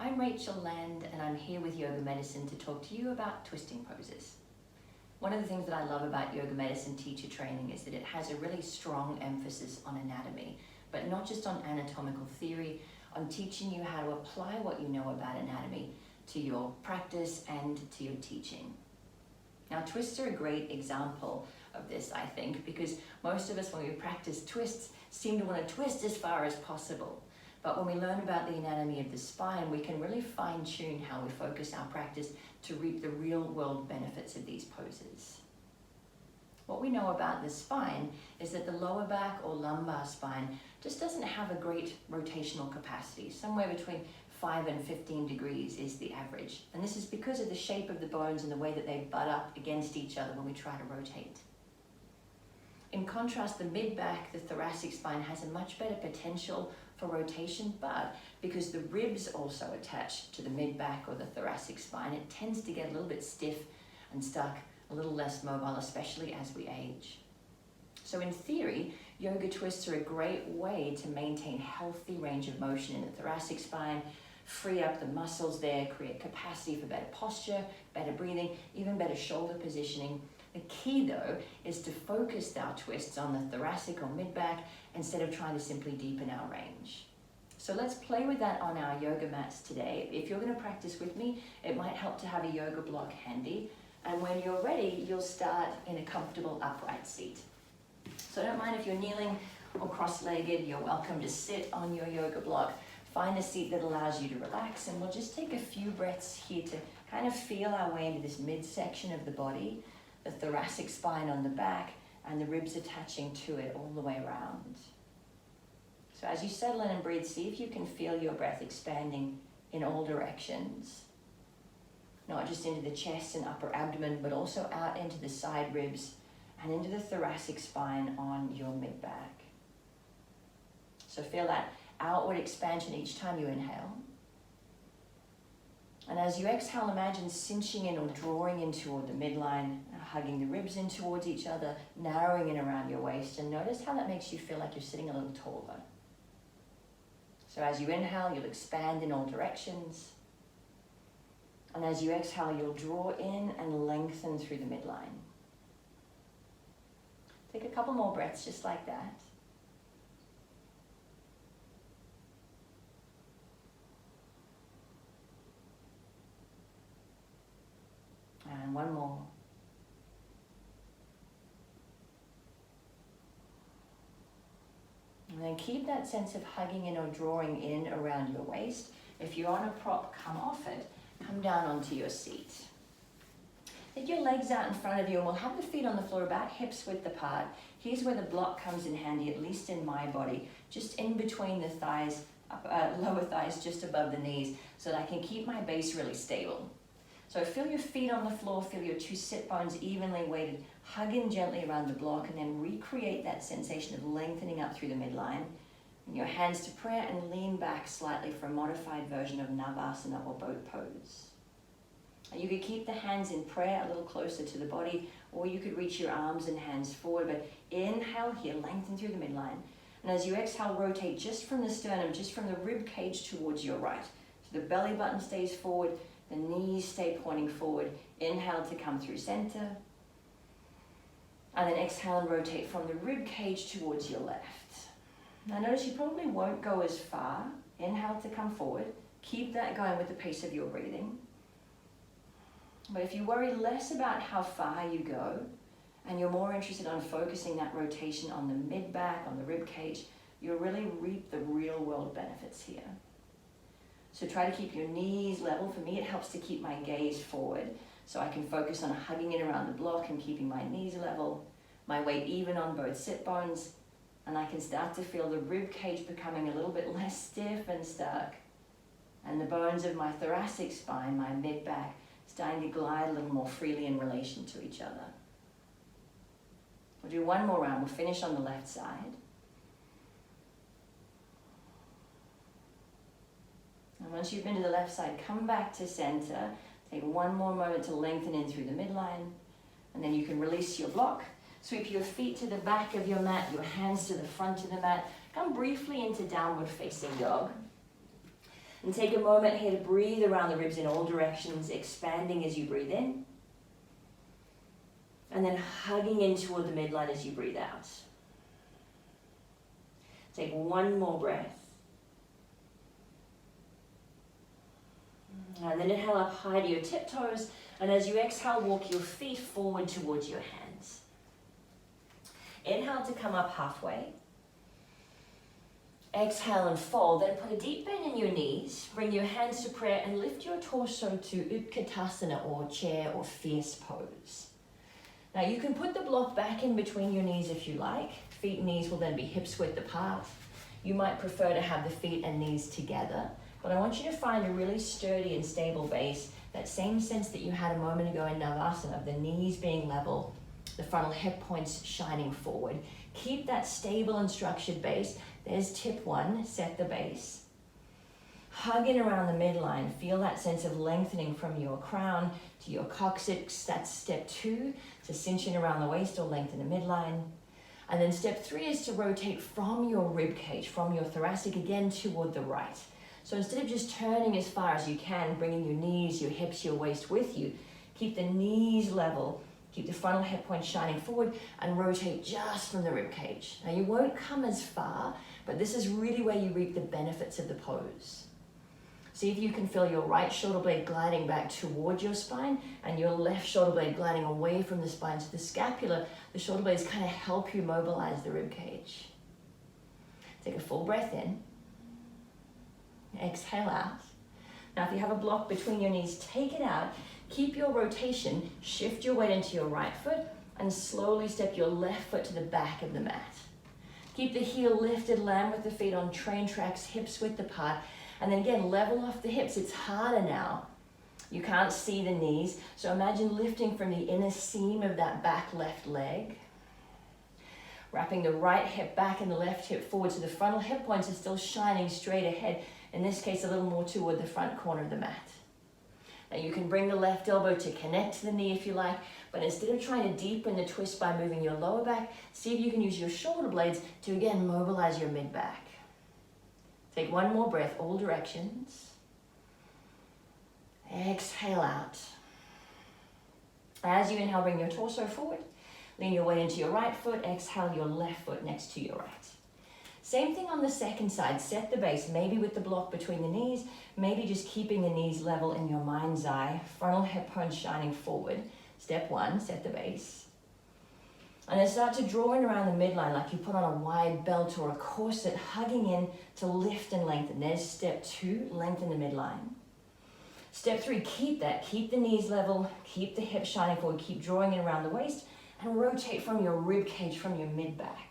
I'm Rachel Land and I'm here with Yoga Medicine to talk to you about twisting poses. One of the things that I love about Yoga Medicine teacher training is that it has a really strong emphasis on anatomy, but not just on anatomical theory, on teaching you how to apply what you know about anatomy to your practice and to your teaching. Now, twists are a great example of this, I think, because most of us, when we practice twists, seem to want to twist as far as possible. But when we learn about the anatomy of the spine, we can really fine-tune how we focus our practice to reap the real-world benefits of these poses. What we know about the spine is that the lower back or lumbar spine just doesn't have a great rotational capacity. Somewhere between 5 and 15 degrees is the average. And this is because of the shape of the bones and the way that they butt up against each other when we try to rotate. In contrast, the mid-back, the thoracic spine, has a much better potential for rotation, but because the ribs also attach to the mid-back or the thoracic spine, it tends to get a little bit stiff and stuck, a little less mobile, especially as we age. So in theory, yoga twists are a great way to maintain healthy range of motion in the thoracic spine, free up the muscles there, create capacity for better posture, better breathing, even better shoulder positioning. The key, though, is to focus our twists on the thoracic or mid-back instead of trying to simply deepen our range. So let's play with that on our yoga mats today. If you're going to practice with me, it might help to have a yoga block handy. And when you're ready, you'll start in a comfortable upright seat. So don't mind if you're kneeling or cross-legged, you're welcome to sit on your yoga block. Find a seat that allows you to relax, and we'll just take a few breaths here to kind of feel our way into this midsection of the body, the thoracic spine on the back, and the ribs attaching to it all the way around. So as you settle in and breathe, see if you can feel your breath expanding in all directions. Not just into the chest and upper abdomen, but also out into the side ribs and into the thoracic spine on your mid-back. So feel that outward expansion each time you inhale. And as you exhale, imagine cinching in or drawing in toward the midline, hugging the ribs in towards each other, narrowing in around your waist, and notice how that makes you feel like you're sitting a little taller. So as you inhale, you'll expand in all directions. And as you exhale, you'll draw in and lengthen through the midline. Take a couple more breaths just like that. And one more. And then keep that sense of hugging in or drawing in around your waist. If you're on a prop, come off it. Come down onto your seat. Take your legs out in front of you, and we'll have the feet on the floor about hips width apart. Here's where the block comes in handy, at least in my body, just in between the thighs, lower thighs just above the knees, so that I can keep my base really stable. So feel your feet on the floor, feel your two sit bones evenly weighted, hug in gently around the block, and then recreate that sensation of lengthening up through the midline. And your hands to prayer and lean back slightly for a modified version of Navasana or boat pose. And you could keep the hands in prayer a little closer to the body, or you could reach your arms and hands forward, but inhale here, lengthen through the midline. And as you exhale, rotate just from the sternum, just from the rib cage towards your right. So the belly button stays forward, the knees stay pointing forward. Inhale to come through center. And then exhale and rotate from the rib cage towards your left. Now notice you probably won't go as far. Inhale to come forward. Keep that going with the pace of your breathing. But if you worry less about how far you go, and you're more interested on focusing that rotation on the mid-back, on the rib cage, you'll really reap the real world benefits here. So try to keep your knees level. For me, it helps to keep my gaze forward, so I can focus on hugging it around the block and keeping my knees level, my weight even on both sit bones, and I can start to feel the rib cage becoming a little bit less stiff and stuck, and the bones of my thoracic spine, my mid-back, starting to glide a little more freely in relation to each other. We'll do one more round. We'll finish on the left side. And once you've been to the left side, come back to center. Take one more moment to lengthen in through the midline. And then you can release your block. Sweep your feet to the back of your mat, your hands to the front of the mat. Come briefly into downward facing dog. And take a moment here to breathe around the ribs in all directions, expanding as you breathe in. And then hugging in toward the midline as you breathe out. Take one more breath. And then inhale up high to your tiptoes. And as you exhale, walk your feet forward towards your hands. Inhale to come up halfway. Exhale and fold. Then put a deep bend in your knees. Bring your hands to prayer and lift your torso to Utkatasana, or chair or fierce pose. Now you can put the block back in between your knees if you like. Feet and knees will then be hips width apart. You might prefer to have the feet and knees together, but I want you to find a really sturdy and stable base, that same sense that you had a moment ago in Navasana, of the knees being level, the frontal hip points shining forward. Keep that stable and structured base. There's tip one, set the base. Hug in around the midline. Feel that sense of lengthening from your crown to your coccyx. That's step two, to cinch in around the waist or lengthen the midline. And then step three is to rotate from your ribcage, from your thoracic, again toward the right. So instead of just turning as far as you can, bringing your knees, your hips, your waist with you, keep the knees level, keep the frontal hip point shining forward, and rotate just from the ribcage. Now you won't come as far, but this is really where you reap the benefits of the pose. See if you can feel your right shoulder blade gliding back towards your spine and your left shoulder blade gliding away from the spine. So the scapula, the shoulder blades kind of help you mobilize the ribcage. Take a full breath in. Exhale out. Now if you have a block between your knees, take it out. Keep your rotation. Shift your weight into your right foot and slowly step your left foot to the back of the mat. Keep the heel lifted, land with the feet on train tracks, hips width apart. And then again, level off the hips. It's harder now. You can't see the knees. So imagine lifting from the inner seam of that back left leg. Wrapping the right hip back and the left hip forward, so the frontal hip points are still shining straight ahead. In this case, a little more toward the front corner of the mat. Now you can bring the left elbow to connect to the knee if you like, but instead of trying to deepen the twist by moving your lower back, see if you can use your shoulder blades to again mobilize your mid back. Take one more breath, all directions. Exhale out. As you inhale, bring your torso forward. Lean your weight into your right foot. Exhale your left foot next to your right. Same thing on the second side. Set the base, maybe with the block between the knees, maybe just keeping the knees level in your mind's eye. Frontal hip points shining forward. Step one, set the base. And then start to draw in around the midline like you put on a wide belt or a corset, hugging in to lift and lengthen. There's step two, lengthen the midline. Step three, keep that. Keep the knees level, keep the hips shining forward, keep drawing in around the waist, and rotate from your rib cage, from your mid back.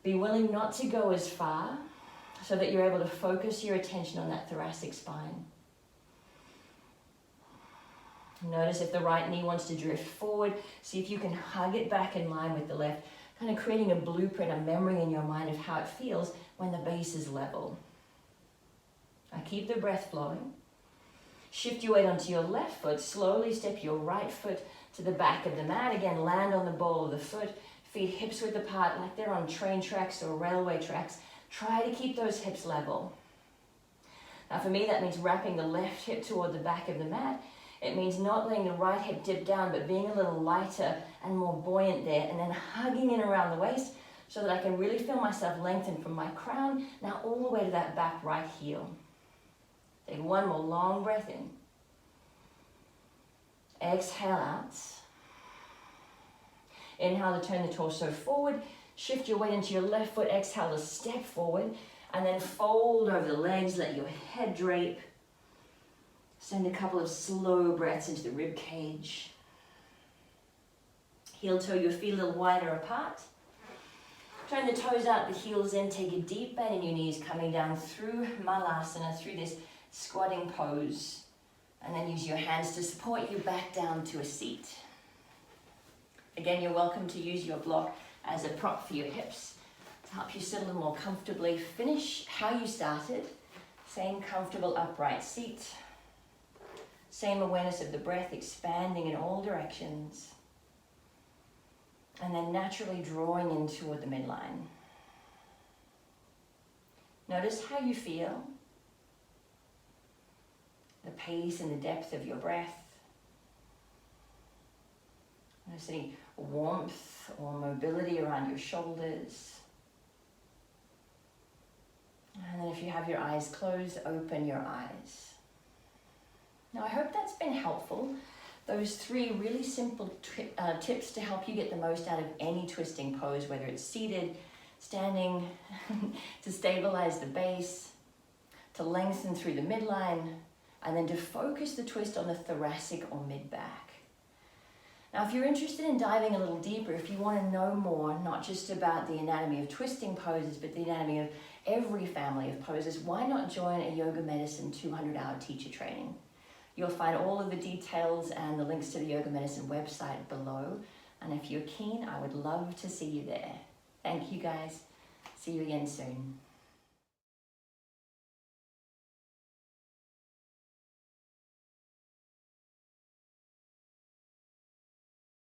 Be willing not to go as far so that you're able to focus your attention on that thoracic spine. Notice if the right knee wants to drift forward. See if you can hug it back in line with the left, kind of creating a blueprint, a memory in your mind of how it feels when the base is level. Now keep the breath flowing. Shift your weight onto your left foot. Slowly step your right foot to the back of the mat. Again, land on the ball of the foot. Feet hips width apart like they're on train tracks or railway tracks. Try to keep those hips level. Now for me, that means wrapping the left hip toward the back of the mat. It means not letting the right hip dip down, but being a little lighter and more buoyant there, and then hugging in around the waist so that I can really feel myself lengthen from my crown, now all the way to that back right heel. Take one more long breath in. Exhale out. Inhale to turn the torso forward. Shift your weight into your left foot. Exhale to step forward, and then fold over the legs. Let your head drape. Send a couple of slow breaths into the rib cage. Heel toe your feet a little wider apart. Turn the toes out, the heels in. Take a deep bend in your knees, coming down through Malasana, through this squatting pose. And then use your hands to support you back down to a seat. Again, you're welcome to use your block as a prop for your hips to help you sit a little more comfortably. Finish how you started. Same comfortable upright seat. Same awareness of the breath expanding in all directions. And then naturally drawing in toward the midline. Notice how you feel. the pace and the depth of your breath. Notice any warmth or mobility around your shoulders. And then if you have your eyes closed, open your eyes. Now I hope that's been helpful. Those 3 really simple tips to help you get the most out of any twisting pose, whether it's seated, standing, to stabilize the base, to lengthen through the midline, and then to focus the twist on the thoracic or mid-back. Now, if you're interested in diving a little deeper, if you want to know more, not just about the anatomy of twisting poses, but the anatomy of every family of poses, why not join a Yoga Medicine 200-hour teacher training? You'll find all of the details and the links to the Yoga Medicine website below. And if you're keen, I would love to see you there. Thank you guys. See you again soon.